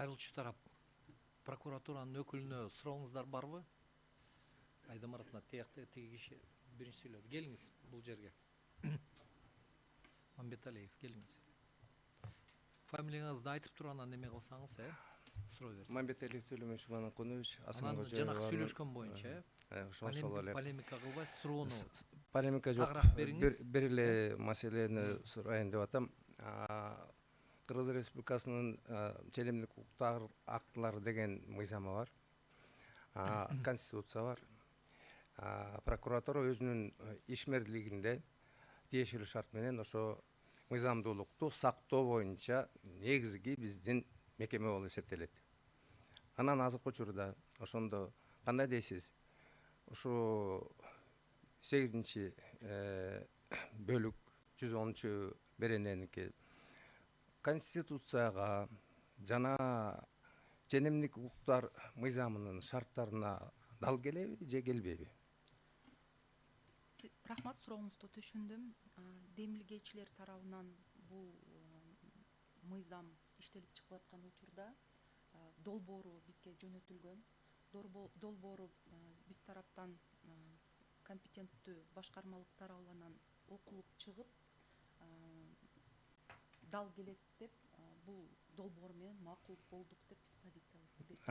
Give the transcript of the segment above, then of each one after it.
Кайрылчу тарап прокуратуранын өкүлүнө сурооңуздар барбы? Айдамар атына теги киши биринчи сүйлөдү. Келиңиз бул жерге. Мамбеталиев, келиңиз. Фамилияңызды айтып туруп анан неме кылсаңыз, суроо берсеңиз. Мамбеталиев Төлөмөш Иманкунович, Анан жанагы сүйлөшкөн боюнча, полемика кылбай, суроону полемика жок. агыраак бериңиз. Бир эле маселени сурайын деп атам. Кыргыз Республикасынын ченемдик укуктар актылары деген мыйзамы бар. Конституция бар. Прокуратура өзүнүн ишмерлигинде тиешелүү шарт менен ошо мыйзамдуулукту сактоо боюнча негизги биздин мекеме болуп эсептелет. Анан азыркы учурда ошондо кандай дейсиз? Ошо 8-чи бөлүк 110-чу берененики Конституцияга жана ченемдик укуктар мыйзамынын шарттарына дал келеби же келбейби? Рахмат, сурооңузду түшүндүм. Демилгечилер тарабынан бул мыйзам иштелип чыгып аткан учурда долбоору бизге жөнөтүлгөн. Долбоору биз тараптан компетенттүү башкармалык тарабынан окулуп чыгып, дал келет деп бул долбоор менен макул болдук деп биз позициябызды бердик.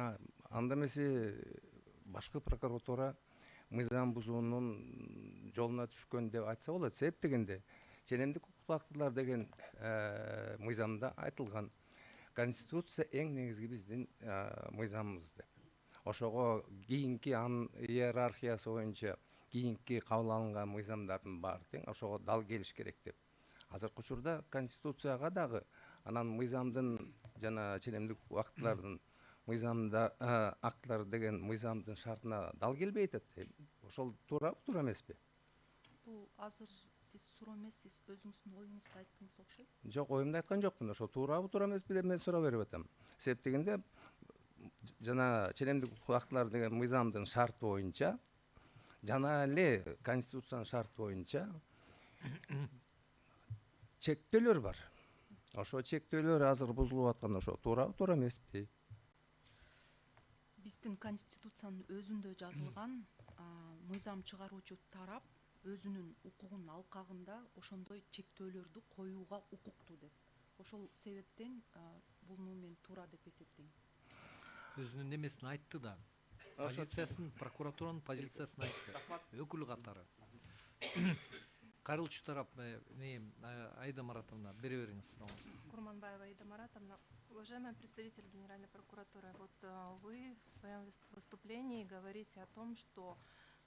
Анда эмесе башкы прокуратура мыйзам бузуунун жолуна түшкөн деп айтса болот. Себеп дегенде ченемдик укуктук актылар деген мыйзамда айтылган. Конституция эң негизги биздин мыйзамыбыз деп. Ошого кийинки анын иерархиясы боюнча кийинки кабыл алынган мыйзамдардын баары тең ошого дал келиш керек деп. Азыркы учурда Конституцияга дагы анан мыйзамдын жана ченемдик актылардын мыйзамда актылар деген мыйзамдын шартына дал келбей атат. Ошол туурабы, туура эмеспи? Бул азыр сиз суроо эмес, сиз өзүңүздүн оюңузду айттыңыз окшойт. Жок, оюмду айткан жокмун. Ошо туурабы, туура эмеспи деп мен суроо берип атам. Себеп дегенде жана ченемдик актылар деген мыйзамдын шарты боюнча жана эле Конституциянын шарты боюнча чектөөлөр бар. Ошо чектөөлөр азыр бузулуп аткан, ошо туурабы, туура эмеспи? Биздин Конституциянын өзүндө жазылган мыйзам чыгаруучу тарап өзүнүн укугунун алкагында ошондой чектөөлөрдү коюуга укуктуу деп. Ошол себептен буну мен туура деп эсептейм. Өзүнүн немесин айтты да. Позициясын, прокуратуранын позициясын айтты. Өкүл катары. Кайрылчу тарап Аида Маратовна, бере бериңиз сурооңузду. Курманбаева Аида Маратовна. Уважаемый представитель Генеральной прокуратуры, вот вы в своем выступлении говорите о том, что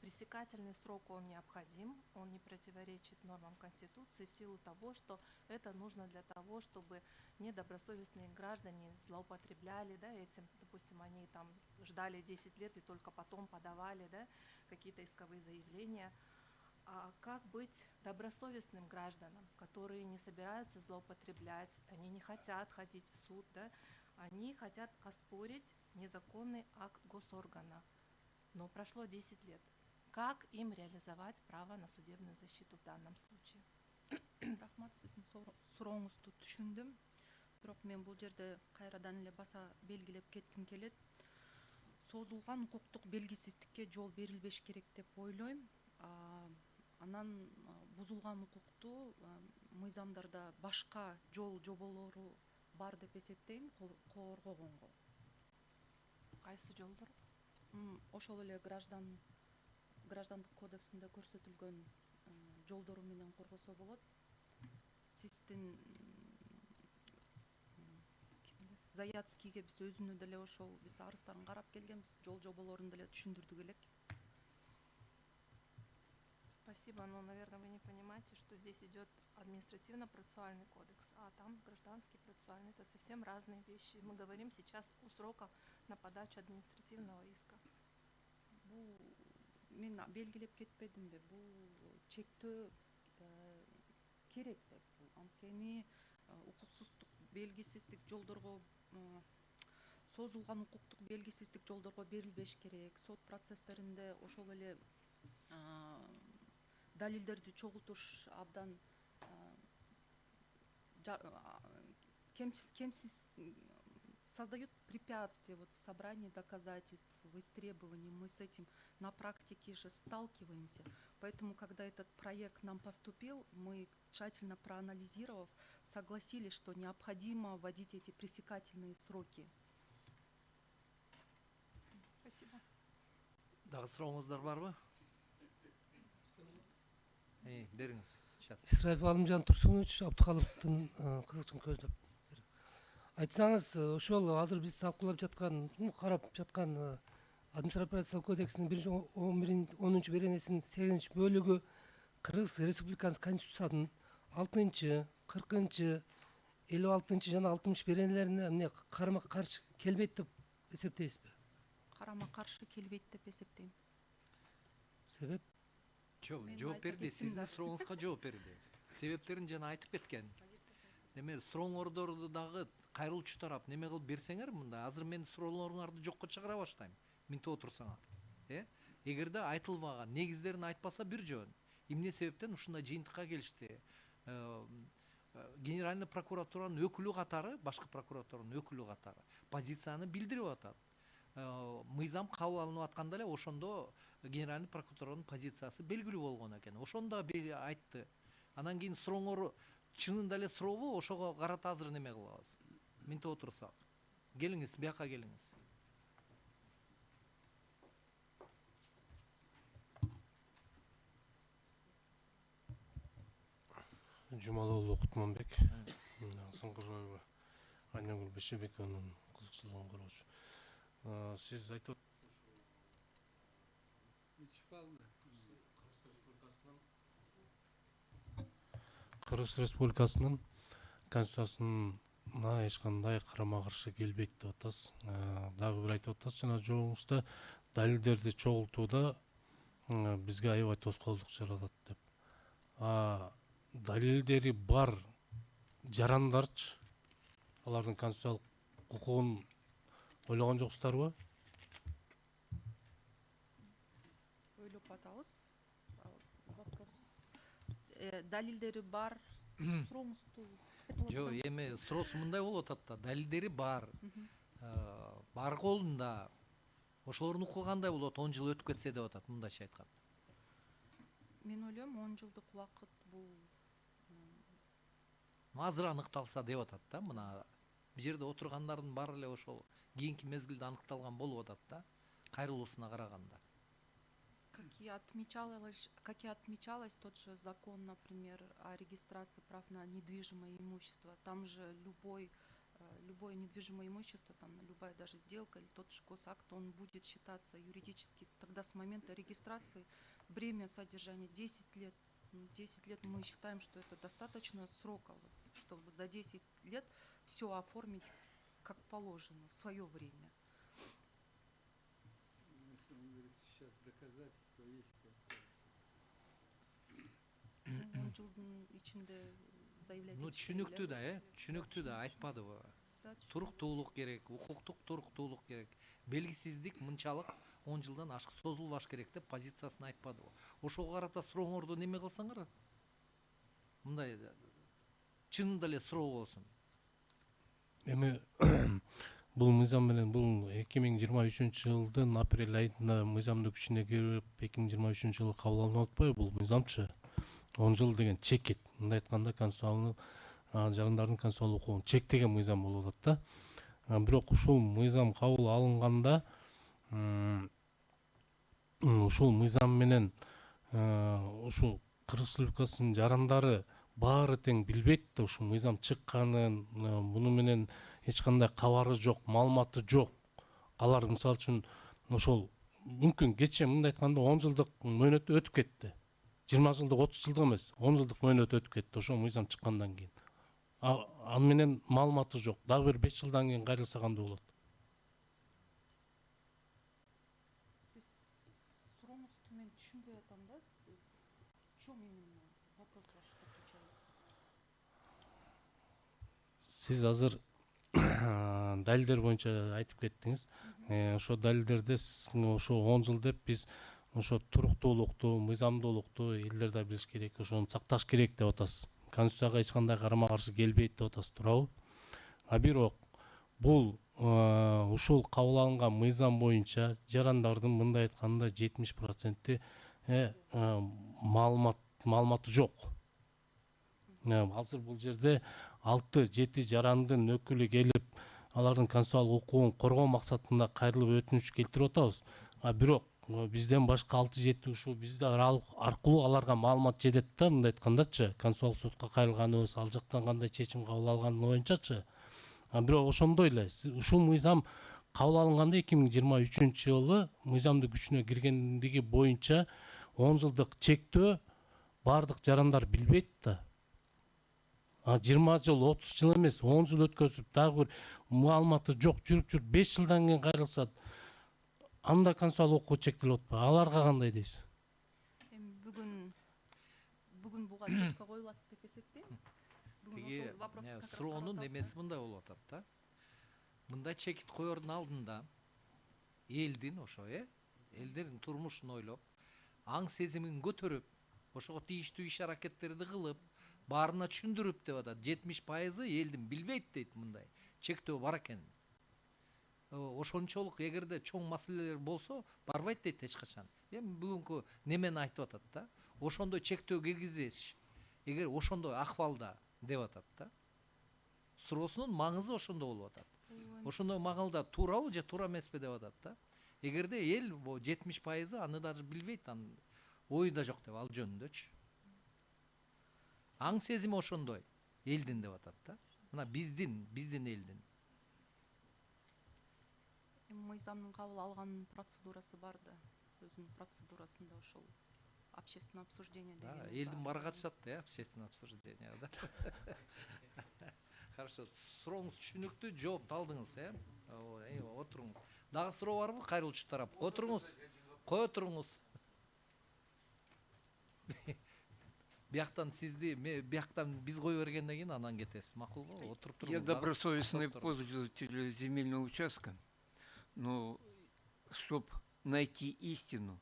пресекательный срок он необходим, он не противоречит нормам Конституции в силу того, что это нужно для того, чтобы недобросовестные граждане злоупотребляли этим. Допустим, они там ждали 10 лет и только потом подавали какие-то исковые заявления. А как быть добросовестным гражданам, которые не собираются злоупотреблять, они не хотят ходить в суд, они хотят оспорить незаконный акт госоргана, но прошло 10 лет. Как им реализовать право на судебную защиту в данном случае? Рахмат, сиздин сурооңузду түшүндүм. Бирок мен бул жерде кайрадан эле баса белгилеп кетким келет. Созулган укуктук белгисиздикке жол берилбеш керек деп ойлойм. Анан бузулган укукту мыйзамдарда башка жол жоболору бар деп эсептейм коргогонго. Кайсы жолдор? Ошол эле граждандык кодексинде көрсөтүлгөн жолдору менен коргосо болот. Сиздин Заяцкийге биз өзүнү деле ошол биз арыздарын карап келгенбиз, жол жоболорун деле түшүндүрдүк элек. Спасибо, но, наверное, вы не понимаете, что здесь идет административно-процессуальный кодекс, а там гражданский процессуальный. Это совсем разные вещи. Мы говорим сейчас о сроках на подачу административного иска. Мен белгилеп кетпедимби? Бул чектөө керек деп. Анткени укуксуздук, белгисиздик жолдорго, созулган укуктук белгисиздик жолдорго берилбеш керек. Сот процесстеринде ошол эле далилдерди чогултуш абдан кемсиз создает препятствия вот в собрании доказательств, в истребовании. Мы с этим на практике же сталкиваемся. Поэтому, когда этот проект нам поступил, мы, тщательно проанализировав, согласились, что необходимо вводить эти пресекательные сроки. Спасибо. Дагы сурооңуздар барбы? Бериңиз. Сейчас. Исраев Алымжан Турсунович Абдыкалыктын кызыгын көздөп. Айтсаңыз, ошол азыр биз талкуулап жаткан, карап жаткан административдик кодексинин 10 беренесинин 8 бөлүгү Кыргыз Республикасы Конституциясынын 6, 40, 56 жана 60 беренелерине эмне карама каршы келбейт деп эсептейсизби? Карама каршы келбейт деп эсептейм. Себеп? Жооп берди, сиздин сурооңузга жооп берди. Себептерин жана айтып кеткен. Эме сурооңордорду дагы кайрылуучу тарап неме кылып берсеңер мында, азыр мен суроолоруңарды жокко чыгара баштайм. Минте отурсаңар. Эгерде айтылбаган негиздерин айтпаса бир жөн. Эмне себептен ушундай жыйынтыкка келишти? Генеральный прокуратуранын өкүлү катары, башкы прокуратуранын өкүлү катары позицияны билдирип атат. Мыйзам кабыл алынып атканда эле ошондо Генеральный прокуратуранын позициясы белгилүү болгон экен. Ошондо айтты. Анан кийин сурооңор чынында эле сурообу, ошого карата азыр неме кылабыз? Минте отурсак. Келиңиз, бияка келиңиз. Жумалоолу Кутманбек, Сыңкыржоева, Айнагүл Бешебекованын кызыкчылыгын көрүүчү. Сиз айтып Кыргыз Республикасынын Конституциясына эч кандай карама каршы келбейт деп атасыз. Дагы бир айтып атасыз, жана жообуңузда далилдерди чогултууда бизге аябай тоскоолдук жаратат деп. Далилдери бар жарандарчы, алардын конституциялык укугун ойлогон жоксуздарбы? Ойлоп атабыз. Вопрос. Далилдери бар. Сурооңузду Жок, эми суроосу мындай болуп атат да, далилдери бар. Бар колунда. Ошолордун укугу кандай болот? 10 жыл өтүп кетсе деп атат, мындайча айтканда. Мен ойлойм 10 жылдык убакыт бул Азыр аныкталса деп атат да, мына бул жерде отургандардын баары эле ошол кийинки мезгилде аныкталган болуп атат да, кайрылуусуна караганда. Как и отмечалось, тот же закон, например, о регистрации прав на недвижимое имущество, там же любое недвижимое имущество, там любая даже сделка или тот же госакт, он будет считаться юридически. Тогда с момента регистрации бремя содержания 10 лет. 10 лет мы считаем, что это достаточно срока, чтобы за 10 лет все оформить как положено в свое время. Сейчас доказательства есть. Он жылдын ичинде заявлять. Түшүнүктүү да, түшүнүктүү да, айтпадыбы. Туруктуулук керек, укуктук туруктуулук керек. Белгисиздик мынчалык 10 жылдан ашык созулбаш керек деп позициясын айтпадыбы. Ошого карата сурооңорду неме кылсаңар? Мындай чынында эле суроо болсун. Эми бул мыйзам менен бул 2023 жылдын апрель айында мыйзамды күчүнө кирип 2023 жылы кабыл алынып атпайбы бул мыйзамчы? 10 жыл деген чекет. Мындай айтканда конституциялык жарандардын конституциялык укугун чектеген мыйзам болуп атат да. Бирок ушул мыйзам кабыл алынганда ушул мыйзам менен ушул Кыргыз Республикасынын жарандары баары тең билбейт да ушул мыйзам чыкканын, муну менен эч кандай кабары жок, маалыматы жок. Алар мисалы үчүн ошол мүмкүн кечээ мындай айтканда 10 жылдык мөөнөт өтүп кетти. 20 жылдык, 30 жылдык эмес, 10 жылдык мөөнөт өтүп кетти ошол мыйзам чыккандан кийин. Аны менен маалыматы жок. Дагы бир 5 жылдан кийин кайрылса кандай болот? Сиз сурооңузду мен түшүнбөй атам да. В чем именно вопрос ваш заключается? Сиз азыр далилдер боюнча айтып кеттиңиз. Ошо далилдерде ошо 10 жыл деп биз ошо туруктуулукту, мыйзамдуулукту элдер да билиш керек, ошону сакташ керек деп атасыз. Конституцияга эч кандай карама каршы келбейт деп атасыз, туурабы? Бирок бул ушул кабыл алынган мыйзам боюнча жарандардын мындай айтканда 70% маалыматы жок. Азыр бул жерде 6-7 жарандын өкүлү келип, алардын конституциялык укугун коргоо максатында кайрылып өтүнүч келтирип атабыз. Бирок бизден башка 6-7 ушул биздер аркылуу аларга маалымат жетет да, мындай айткандачы, конституциялык сотко кайрылганыбыз, ал жактан кандай чечим кабыл алганы боюнчачы. Бирок ошондой эле ушул мыйзам кабыл алынганда 2023-жылы мыйзамдын күчүнө киргендиги боюнча 10 жылдык чектөө бардык жарандар билбейт да. 20 жыл, 30 жыл эмес, 10 жыл өткөзүп, дагы бир маалыматы жок жүрүп 5 жылдан кийин кайрылса, анда конституциялык укук чектелип атпайбы? Аларга кандай дейсиз? Эми бүгүн буга точка коюлат деп эсептейм. Бүгүн Тиги ошол вопросту как раз суроонун карап немеси мындай болуп атат да. Мындай чекит коердун алдында элдин элдердин турмушун ойлоп, аң сезимин көтөрүп, ошого тийиштүү иш аракеттерди кылып, баарына түшүндүрүп деп атат. 70% элдин билбейт дейт мындай чектөө бар экенин. Ошончолук эгерде чоң маселелер болсо, барбайт дейт эч качан. Эми бүгүнкү немени айтып атат да. Ошондой чектөө киргизеш. Эгер ошондой акыбалда деп атат да. Суроосунун маңызы ошондо болуп атат. Ошондой маалда туурабы же туура эмеспи деп атат да. Эгерде эл 70% аны даже билбейт, анын ою да жок деп ал жөнүндөчү. Аң сезими ошондой элдин деп атат да. Мына биздин элдин. Мыйзамдын кабыл алган процедурасы бар да. Өзүнүн процедурасында ошол общественное обсуждение Да, деген. элдин баары катышат да, общественное обсуждение да. Хорошо, сурооңуз түшүнүктүү, жооп алдыңыз, отуруңуз. Дагы суроо барбы кайрылуучу тарап? Отуруңуз. Кой отуруңуз. Бияктан сизди, бияктан биз кое бергенден кийин анан кетесиз. Макулбу? Отуруп туруңуз. Я добросовестный пользователь земельного участка, но чтобы найти истину,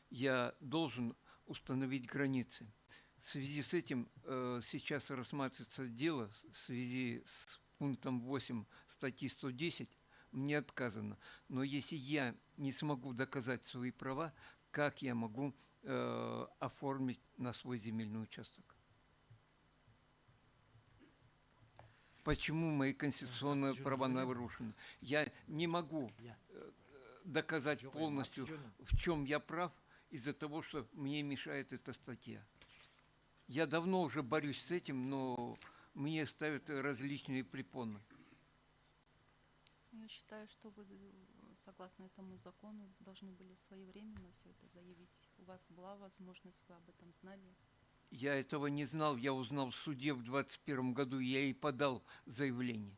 я должен установить границы. В связи с этим сейчас рассматривается дело в связи с пунктом 8 статьи 110. Мне отказано. Но если я не смогу доказать свои права, как я могу оформить на свой земельный участок? Почему мои конституционные права нарушены? Я не могу доказать полностью, в чем я прав, из-за того, что мне мешает эта статья. Я давно уже борюсь с этим, но мне ставят различные препоны. Я считаю, что вы, согласно этому закону, должны были своевременно все это заявить. У вас была возможность, вы об этом знали. Я этого не знал, я узнал в суде в 2021 году, я и подал заявление.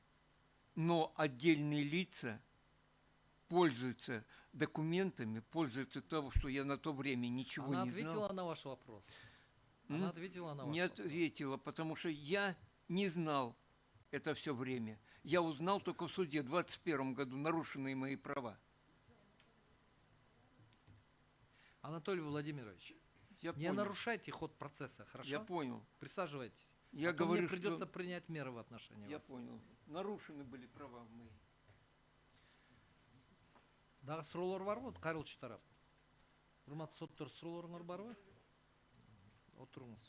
Но отдельные лица пользуются документами, пользуются того, что я на то время ничего Она не знал. ответила на ваш вопрос. Она ответила на ваш Не вопрос. ответила, потому что я не знал это все время. Я узнал только в суде в 2021 году нарушенные мои права. Анатолий Владимирович, Я не понял. нарушайте ход процесса, хорошо? Я понял. Присаживайтесь. Я А то говорю, мне придется что... принять меры в отношении Я вас. понял. Нарушены были права мои. Дагы суроолор барбы кайрылуучу тарап? Урматтуу соттор, суроолоруңар барбы? Отуруңуз.